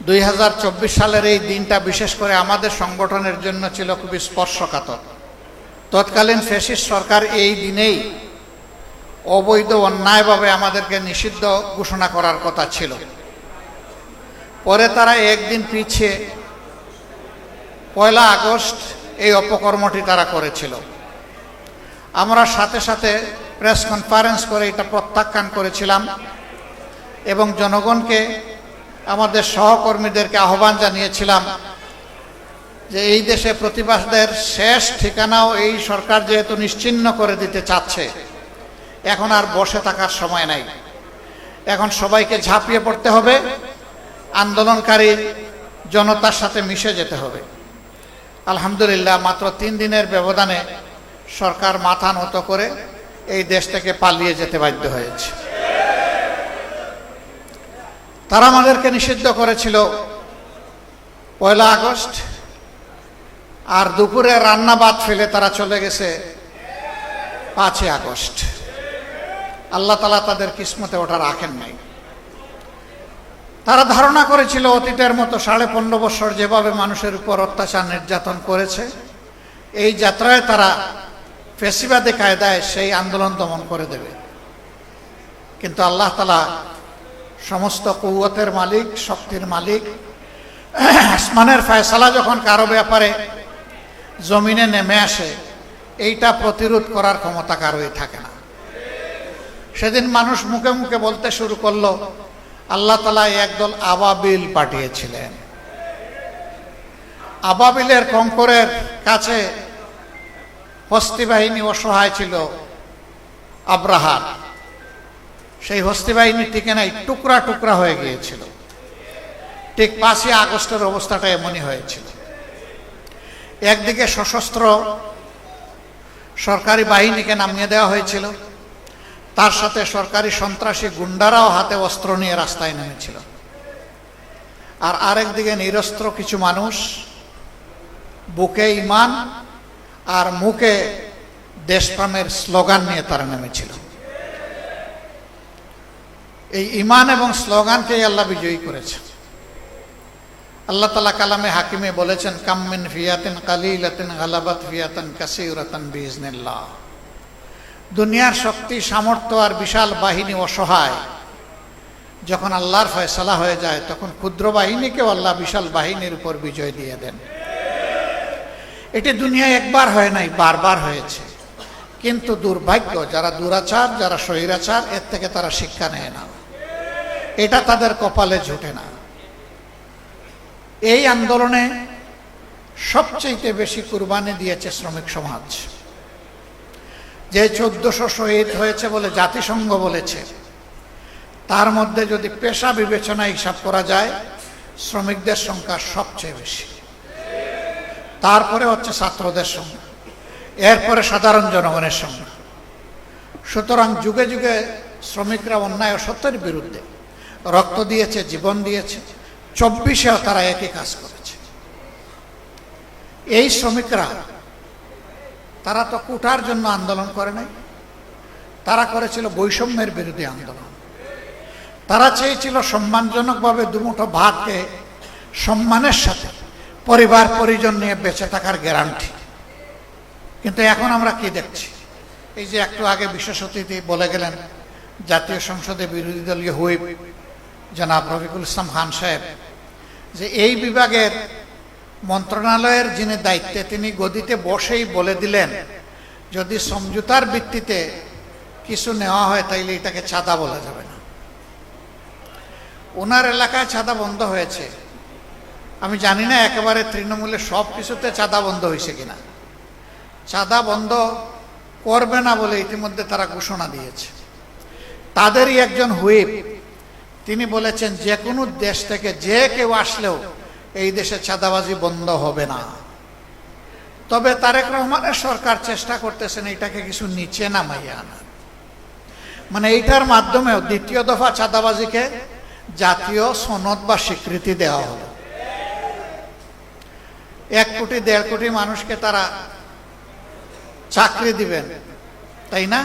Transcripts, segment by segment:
2024 সালের এই দিনটা বিশেষ করে আমাদের সংগঠনের জন্য ছিল খুবই স্পর্শকাতর। তৎকালীন ফ্যাসিস্ট সরকার এই দিনেই অবৈধ অন্যায়ভাবে আমাদেরকে নিষিদ্ধ ঘোষণা করার কথা ছিল। পরে তারা একদিন পিছিয়ে 1 আগস্ট এই অপকর্মটি তারা করেছিল। আমরা সাথে সাথে প্রেস কনফারেন্স করে এটা প্রত্যাখ্যান করেছিলাম এবং জনগণকে, আমাদের সহকর্মীদেরকে আহ্বান জানিয়েছিলাম যে এই দেশে প্রতিবাদের শেষ ঠিকানাও এই সরকার যেহেতু নিশ্চিহ্ন করে দিতে চাচ্ছে, এখন আর বসে থাকার সময় নাই। এখন সবাইকে ঝাঁপিয়ে পড়তে হবে, আন্দোলনকারী জনতার সাথে মিশে যেতে হবে। আলহামদুলিল্লাহ, মাত্র 3 দিনের ব্যবধানে সরকার মাথা নত করে এই দেশ থেকে পালিয়ে যেতে বাধ্য হয়েছে। তারা আমাদেরকে নিষিদ্ধ করেছিল 1 আগস্ট, আর দুপুরে রান্না ভাত ফেলে তারা চলে গেছে 5 আগস্ট। আল্লাহ তাআলা তাদের কিসমতে ওটা রাখেন নাই। তারা ধারণা করেছিল অতীতের মতো 15.5 বছর যেভাবে মানুষের উপর অত্যাচার নির্যাতন করেছে, এই যাত্রায় তারা ফ্যাসিবাদী কায়দায় সেই আন্দোলন দমন করে দেবে। কিন্তু আল্লাহ তাআলা সমস্ত কুওয়াতের মালিক, শক্তির মালিক, আসমানের ফয়সালা যখন কারো ব্যাপারে জমিনে নেমে আসে, এইটা প্রতিরোধ করার ক্ষমতা কারোই থাকে না। সেদিন মানুষ মুখে মুখে বলতে শুরু করলো, আল্লাহ তাআলা একদল আবাবিল পাঠিয়েছিলেন। আবাবিলের কঙ্করের কাছে হস্তি বাহিনী অসহায় ছিল আব্রাহার। সেই হস্তি বাহিনী টিকে নাই, টুকরা টুকরা হয়ে গিয়েছিল। ঠিক 5 আগস্টের অবস্থাটা এমনই হয়েছিল। একদিকে সশস্ত্র সরকারি বাহিনীকে নামিয়ে দেওয়া হয়েছিল, তার সাথে সরকারি সন্ত্রাসী গুন্ডারাও হাতে অস্ত্র নিয়ে রাস্তায় নেমেছিল। আর আরেকদিকে নিরস্ত্র কিছু মানুষ বুকে ঈমান আর মুখে দেশপ্রেমের স্লোগান নিয়ে তারা নেমেছিল। এই ঈমান এবং স্লোগানকেই আল্লাহ বিজয়ী করেছে। আল্লাহ তাআলা কালামে হাকিমে বলেছেন, কাম মিন ফিয়াতিন কালিলাতিন গালাবাত ফিয়াতান কাসীরাতান বিইজনিল্লাহ। দুনিয়ার শক্তি, সামর্থ্য আর বিশাল বাহিনী অসহায়। যখন আল্লাহর ফয়সালা হয়ে যায়, তখন ক্ষুদ্র বাহিনীকেও আল্লাহ বিশাল বাহিনীর উপর বিজয় দিয়ে দেন। এটি দুনিয়ায় একবার হয় নাই, বারবার হয়েছে। কিন্তু দুর্ভাগ্য, যারা দুরাচার, যারা স্বৈরাচার, এর থেকে তারা শিক্ষা নেয় না। এটা তাদের কপালে জুটে না। এই আন্দোলনে সবচেয়ে বেশি কুরবানি দিয়েছে শ্রমিক সমাজ। যে 1400 শহীদ হয়েছে বলে জাতিসংঘ বলেছে, তার মধ্যে যদি পেশা বিবেচনা হিসাব করা যায়, শ্রমিকদের সংখ্যা সবচেয়ে বেশি। তারপরে হচ্ছে ছাত্রদের সংখ্যা, এরপরে সাধারণ জনগণের সংখ্যা। সুতরাং যুগে যুগে শ্রমিকরা অন্যায় ও সত্যের বিরুদ্ধে রক্ত দিয়েছে, জীবন দিয়েছে। 24-এও তারা একই কাজ করেছে। এই শ্রমিকরা, তারা তো কোটার জন্য আন্দোলন করে নাই, তারা করেছিল বৈষম্যের বিরুদ্ধে আন্দোলন। তারা চেয়েছিল সম্মানজনকভাবে দুমুঠো ভাতকে সম্মানের সাথে পরিবার পরিজন নিয়ে বেঁচে থাকার গ্যারান্টি। কিন্তু এখন আমরা কি দেখছি? এই যে একটু আগে বিশেষ অতিথি বলে গেলেন, জাতীয় সংসদে বিরোধী দলীয় হুইপ জনাব রফিকুল ইসলাম খান সাহেব, যে এই বিভাগের মন্ত্রণালয়ের যিনি দায়িত্বে, তিনি গদিতে বসেই বলে দিলেন, যদি সমঝোতার ভিত্তিতে কিছু নেওয়া হয় তাইলে এটাকে চাঁদা বলা যাবে না। ওনার এলাকায় চাঁদা বন্ধ হয়েছে। আমি জানি না একেবারে তৃণমূলের সব কিছুতে চাঁদা বন্ধ হয়েছে কিনা। চাঁদা বন্ধ করবে না বলে ইতিমধ্যে তারা ঘোষণা দিয়েছে। তাদেরই একজন হুইপ, তিনি বলেছেন, যে কোনো দেশ থেকে যে কেউ আসলেও এই দেশে চাঁদাবাজি বন্ধ হবে না। তবে তারেক রহমানের সরকার চেষ্টা করতেছেন এটাকে কিছু নিচে নামাইয়া আনার। মানে এইটার মাধ্যমেও দ্বিতীয় দফা চাঁদাবাজিকে জাতীয় সনদ বা স্বীকৃতি দেওয়া হলো। 1 কোটি 1.5 কোটি মানুষকে তারা চাকরি দিবেন, তাই না?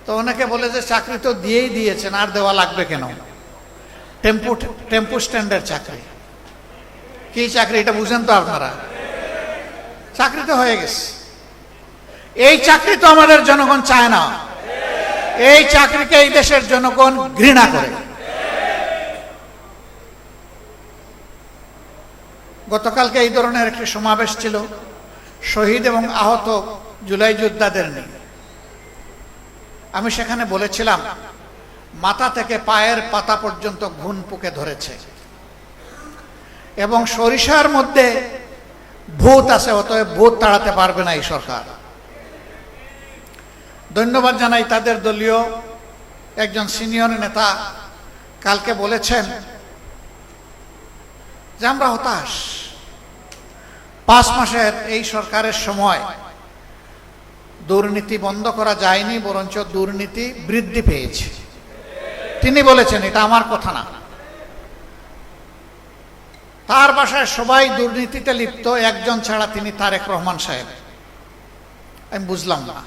তো অনেকে বলে যে চাকরি তো দিয়েই দিয়েছেন, আর দেওয়া লাগবে কেন? টেম্পু স্ট্যান্ডের চাকরি। কি চাকরি এটা বুঝেন তো আপনারা? চাকরি তো হয়ে গেছে। এই চাকরি তো আমাদের জনগণ চায় না। এই চাকরিকে এই দেশের জনগণ ঘৃণা করে। গতকালকে এই ধরনের একটি সমাবেশ ছিল শহীদ এবং আহত জুলাই যোদ্ধাদের নিয়ে। আমি সেখানে বলেছিলাম, মাথা থেকে পায়ের পাতা পর্যন্ত ঘুণ পুকে ধরেছে এবং সরিষার মধ্যে ভূত আছে, অতএব ভূত তাড়াতে পারবে না এই সরকার। ধন্যবাদ জানাই তাদের দলীয় একজন সিনিয়র নেতা কালকে বলেছেন যে আমরা হতাশ। 5 মাসের এই সরকারের সময় দুর্নীতি বন্ধ করা যায়নি, বরঞ্চ দুর্নীতি বৃদ্ধি পেয়েছে। তিনি বলেছেন, এটা আমার কথা না। তার বাসায় সবাই দুর্নীতিতে লিপ্ত, একজন ছাড়া, তিনি তারেক রহমান সাহেব। আমি বুঝলাম না,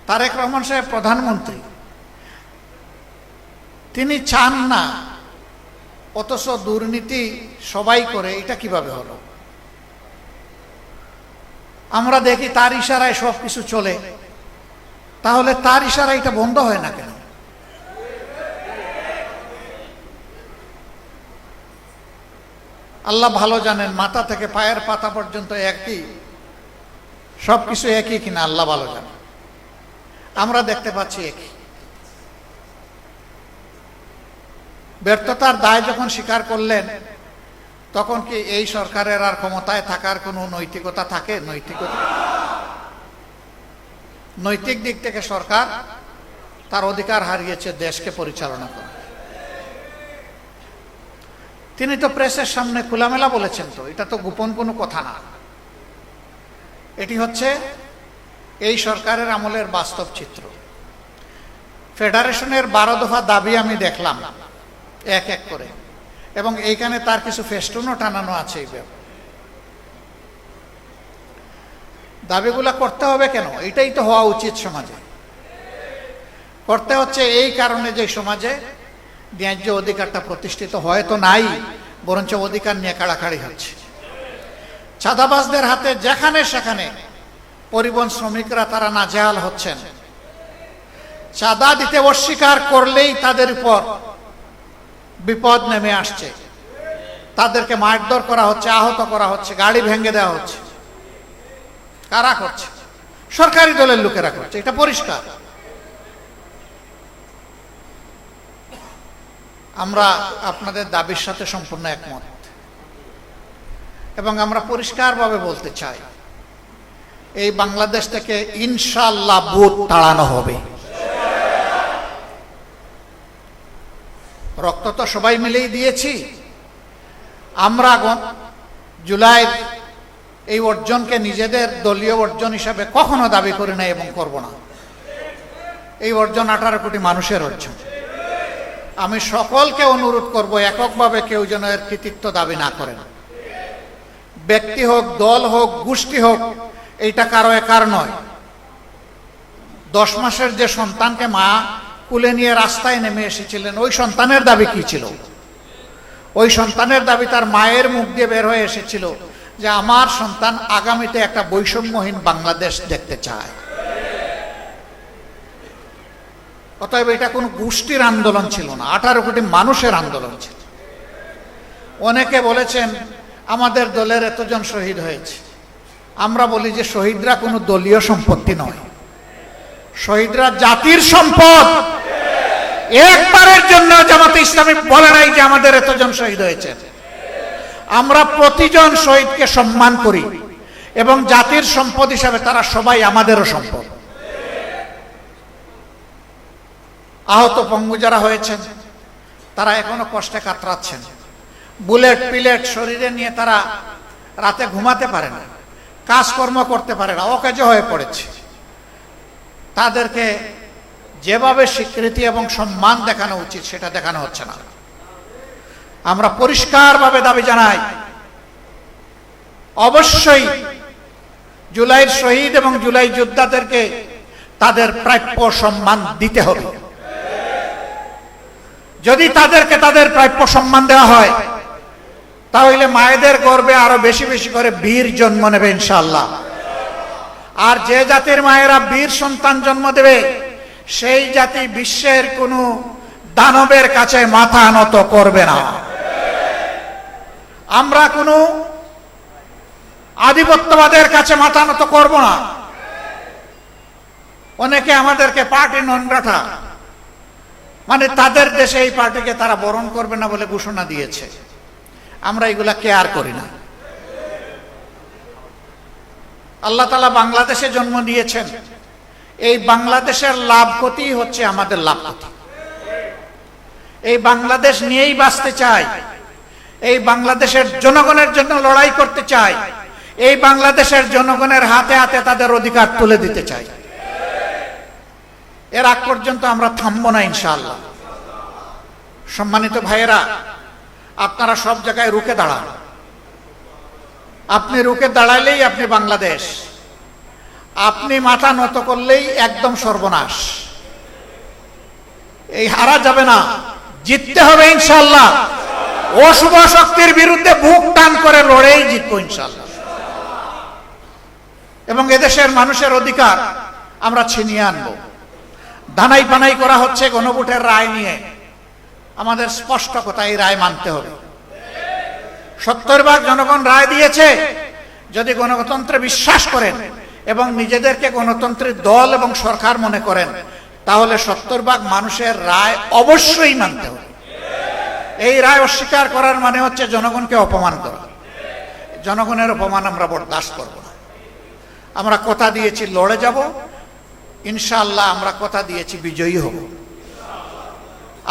তারেক রহমান সাহেব প্রধানমন্ত্রী, তিনি চান না, অথচ দুর্নীতি সবাই করে, এটা কিভাবে হলো? আমরা দেখি তার ইশারায় সবকিছু চলে, তাহলে তার ইশারায় এটা বন্ধ হয় না কেন? আল্লাহ ভালো জানেন, মাথা থেকে পায়ের পাতা পর্যন্ত একই, সবকিছু একই কিনা আল্লাহ ভালো জানেন। আমরা দেখতে পাচ্ছি একই। ব্যর্থতার দায় যখন স্বীকার করলেন, তখন কি এই সরকারের আর ক্ষমতায় থাকার কোনো নৈতিকতা থাকে? নৈতিক দিক থেকে সরকার তার অধিকার হারিয়েছে দেশকে পরিচালনা করা। তিনি তো প্রেসের সামনে খোলামেলা বলেছেন, তো এটা তো গোপন কোনো কথা না। এটি হচ্ছে এই সরকারের আমলের বাস্তব চিত্র। ফেডারেশনের 12 দফা দাবি আমি দেখলাম এক এক করে, এবং এইখানে তার কিছু ফেস্টুনও টানানো আছে। এই দাবিগুলা করতে হবে কেন? এটাই তো হওয়া উচিত সমাজে। করতে হচ্ছে এই কারণে যে সমাজে ন্যায্য অধিকারটা প্রতিষ্ঠিত হয়তো নাই, বরঞ্চ অধিকার নিয়ে কাড়াকাড়ি হচ্ছে। চাঁদাবাজদের হাতে যেখানে সেখানে পরিবহন শ্রমিকরা তারা নাজেহাল হচ্ছেন। চাঁদা দিতে অস্বীকার করলেই তাদের উপর বিপদ নেমে আসছে। তাদেরকে মারধর করা হচ্ছে, আহত করা হচ্ছে, গাড়ি ভেঙে দেওয়া হচ্ছে। কারা করছে? সরকারি দলের লোকেরা করছে, এটা পরিষ্কার। আমরা আপনাদের দাবির সাথে সম্পূর্ণ একমত, এবং আমরা পরিষ্কারভাবে বলতে চাই, এই বাংলাদেশ থেকে ইনশাআল্লাহ ভূত তাড়ানো হবে। রক্ত তো সবাই মিলেই দিয়েছি। আমরা জুলাইয়ের এই অর্জনকে নিজেদের দলীয় অর্জন হিসাবে কখনো দাবি করি না এবং করব না। এই অর্জন 18 কোটি মানুষের অর্জন। আমি সকলকে অনুরোধ করব, এককভাবে কেউ যেন এর কৃতিত্ব দাবি না করেন। ব্যক্তি হোক, দল হোক, গোষ্ঠী হোক, এইটা কারো একার নয়। 10 মাসের যে সন্তানকে মা কুলে নিয়ে রাস্তায় নেমে এসেছিলেন, ওই সন্তানের দাবি কি ছিল? ওই সন্তানের দাবি তার মায়ের মুখ দিয়ে বের হয়ে এসেছিল যে আমার সন্তান আগামীতে একটা বৈষম্যহীন বাংলাদেশ দেখতে চায়। অতএব এটা কোনো গোষ্ঠীর আন্দোলন ছিল না, 18 কোটি মানুষের আন্দোলন ছিল। অনেকে বলেছেন আমাদের দলের এতজন শহীদ হয়েছে। আমরা বলি যে শহীদরা কোনো দলীয় সম্পত্তি নয়, শহীদরা জাতির সম্পদ। একবারের জন্য জামাতে ইসলামী বলে নাই যে আমাদের এতজন শহীদ হয়েছে। আমরা প্রতিজন শহীদকে সম্মান করি এবং জাতির সম্পদ হিসাবে তারা সবাই আমাদেরও সম্পদ। আহত পঙ্গু যারা হয়েছেন তারা এখনো কষ্টে কাতরাচ্ছেন। বুলেট পিলেট শরীরে নিয়ে তারা রাতে ঘুমাতে পারে না, কাজকর্ম করতে পারে না, অকাজে হয়ে পড়েছে। তাদেরকে যেভাবে স্বীকৃতি এবং সম্মান দেখানো উচিত সেটা দেখানো হচ্ছে না। আমরা পরিষ্কারভাবে দাবি জানাই, অবশ্যই জুলাইয়ের শহীদ এবং জুলাই যোদ্ধাদেরকে তাদের প্রাপ্য সম্মান দিতে হবে। যদি তাদেরকে তাদের প্রাপ্য সম্মান দেওয়া হয়, তাহলে মায়েদের গর্ভে আরো বেশি বেশি করে বীর জন্ম নেবে ইনশাআল্লাহ। আর যে জাতির মায়েরা বীর সন্তান জন্ম দেবে, সেই জাতি বিশ্বের কোনো দানবের কাছে মাথা নত করবে না। আমরা কোনো আধিপত্যবাদের কাছে মাথা নত করব না। অনেকে আমাদেরকে পার্টি নন গ্রাটা, মানে তাদের দেশে এই পার্টিকে তারা বরণ করবে না বলে ঘোষণা দিয়েছে। আমরা এগুলা কেয়ার করি না। আল্লাহ তাআলা বাংলাদেশে জন্ম দিয়েছেন, এই বাংলাদেশের লাভ ক্ষতি হচ্ছে আমাদের লাভ ক্ষতি। এই বাংলাদেশ নিয়েই বাঁচতে চাই, এই বাংলাদেশের জনগণের জন্য লড়াই করতে চাই, এই বাংলাদেশের জনগণের হাতে হাতে তাদের অধিকার তুলে দিতে চাই। এর আগ পর্যন্ত আমরা থামবো না ইনশাআল্লাহ। সম্মানিত ভাইয়েরা, আপনারা সব জায়গায় রুখে দাঁড়ান। আপনি রুখে দাঁড়াইলেই আপনি বাংলাদেশ, আপনি মাথা নত করলেই একদম সর্বনাশ। এই হারা যাবে না, জিততে হবে ইনশাআল্লাহ। অশুভ শক্তির বিরুদ্ধে বুক টান করে লড়েই জিতবো ইনশাআল্লাহ। এবং এদেশের মানুষের অধিকার আমরা ছিনিয়ে আনবো। ধানাই পানাই করা হচ্ছে গণভোটের রায় নিয়ে, আমাদের স্পষ্ট কথা, এই রায় মানতে হবে। 70% জনগণ রায় দিয়েছে। যদি গণতন্ত্রে বিশ্বাস করেন এবং নিজেদেরকে গণতন্ত্রের দল এবং সরকার মনে করেন, তাহলে 70% মানুষের রায় অবশ্যই মানতে হবে। এই রায় অস্বীকার করার মানে হচ্ছে জনগণকে অপমান করা। জনগণের অপমান আমরা বরদাস্ত করব না। আমরা কথা দিয়েছি লড়ে যাব ইনশাআল্লাহ। আমরা কথা দিয়েছি বিজয়ী হব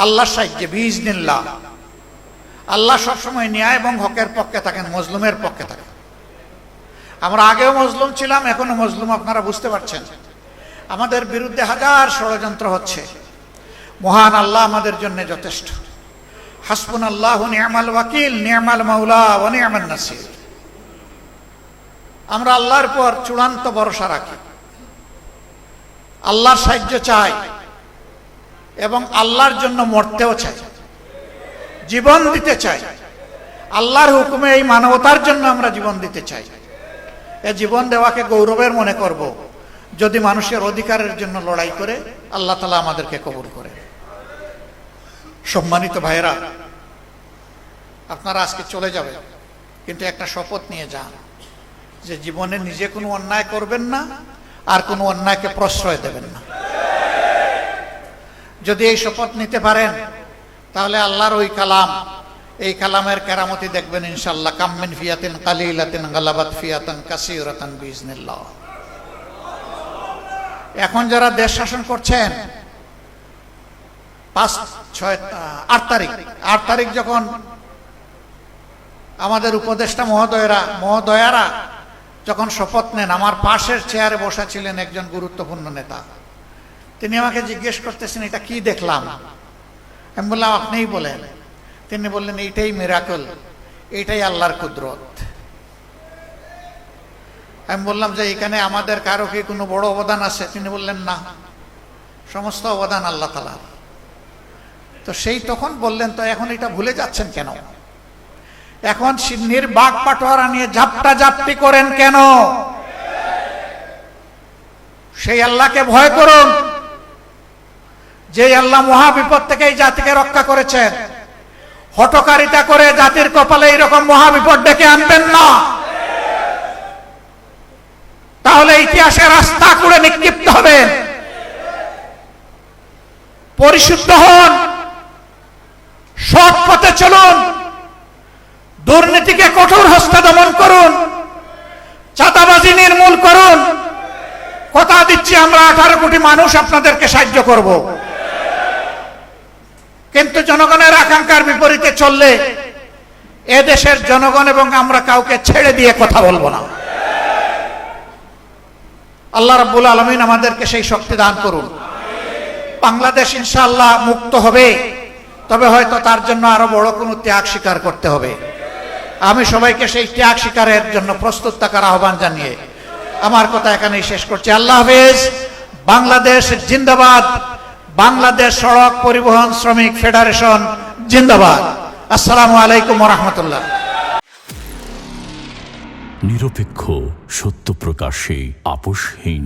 আল্লাহর সাহায্যে বিইজনিল্লাহ। আল্লাহ সবসময় ন্যায় এবং হকের পক্ষে থাকেন, মজলুমের পক্ষে থাকেন। আমরা আগেও মজলুম ছিলাম, এখনো মজলুম, আপনারা বুঝতে পারছেন। আমাদের বিরুদ্ধে হাজার ষড়যন্ত্র হচ্ছে। মহান আল্লাহ আমাদের জন্য যথেষ্ট। হাসবুনাল্লাহু নি'মাল ওয়াকিল, নি'মাল মাওলা ওয়া নি'মান নাসির। আমরা আল্লাহর উপর চূড়ান্ত ভরসা রাখি, আল্লাহর সাহায্য চাই এবং আল্লাহর জন্য মরতেও চাই, জীবন দিতে চাই। আল্লাহর হুকুমে এই মানবতার জন্য আমরা জীবন দিতে চাই। এই জীবন দেওয়াকে গৌরবের মনে করব যদি মানুষের অধিকারের জন্য লড়াই করে আল্লাহ তাআলা আমাদেরকে কবুল করে। সম্মানিত ভাইয়েরা, আপনারা আজকে চলে যাবেন, কিন্তু একটা শপথ নিয়ে যান যে জীবনে নিজে কোনো অন্যায় করবেন না, আর কোনো অন্যায়কে প্রশ্রয় দেবেন না। যদি এই শপথ নিতে পারেন, তাহলে আল্লাহর ওই কালাম, এই কালামের কেরামতি দেখবেন ইনশাআল্লাহ। কাম মিন ফিয়াতিন কালিলাতিন গালাবাত ফিয়াতান কাসীরাতান বিইজনিল্লাহ। এখন যারা দেশ শাসন করছেন, 8 তারিখ যখন আমাদের উপদেষ্টা মহোদয়ারা যখন শপথ নেন, আমার পাশের চেয়ারে বসা ছিলেন একজন গুরুত্বপূর্ণ নেতা। তিনি আমাকে জিজ্ঞেস করতেছেন, এটা কি দেখলাম? আমি বললাম, আপনিই বলেন। তিনি বললেন, এইটাই মিরাকল, এইটাই আল্লাহর কুদরত। আমি বললাম যে এখানে আমাদের কারো কি কোনো বড় অবদান আছে? তিনি বললেন, না, সমস্ত অবদান আল্লাহ তাআলার। তো সেই তখন বললেন, তো এখন এটা ভুলে যাচ্ছেন কেন? এখন সিন্নির বাঘ পাটোয়ারা নিয়ে ঝাপটা ঝাপটি করেন কেন? সেই আল্লাহকে ভয় করুন, যে আল্লাহ মহা বিপদ থেকে এই জাতিকে রক্ষা করেছেন। হঠকারিতা করে জাতির কপালে এইরকম মহা বিপদ ডেকে আনবেন না, তাহলে ইতিহাসের রাস্তা করে নিক্ষিপ্ত হবেন। পরিশুদ্ধ হন, সৎ পথে চলুন, দুর্নীতিকে কঠোর হস্তে দমন করুন, চাঁদাবাজি নির্মূল করুন। কথা দিচ্ছি, আমরা 18 কোটি মানুষ আপনাদেরকে সাহায্য করব। কিন্তু জনগণের আকাঙ্ক্ষার বিপরীতে চললে এদেশের জনগণ এবং আমরা কাউকে ছেড়ে দিয়ে কথা বলবো না। আল্লাহ রাব্বুল আলামিন আমাদেরকে সেই শক্তি দান করুন। বাংলাদেশ ইনশাআল্লাহ মুক্ত হবে, তবে হয়তো তার জন্য আরো বড় কোনো ত্যাগ স্বীকার করতে হবে। আমি সবাইকে সেই ত্যাগ স্বীকারের জন্য প্রস্তুত থাকার আহ্বান জানিয়ে আমার কথা এখানেই শেষ করছি। আল্লাহ হাফেজ। বাংলাদেশ জিন্দাবাদ, বাংলাদেশ সড়ক পরিবহন শ্রমিক ফেডারেশন জিন্দাবাদ। আসসালামু আলাইকুম ওয়া রাহমাতুল্লাহ। নিরপেক্ষ, সত্য প্রকাশে আপোষহীন।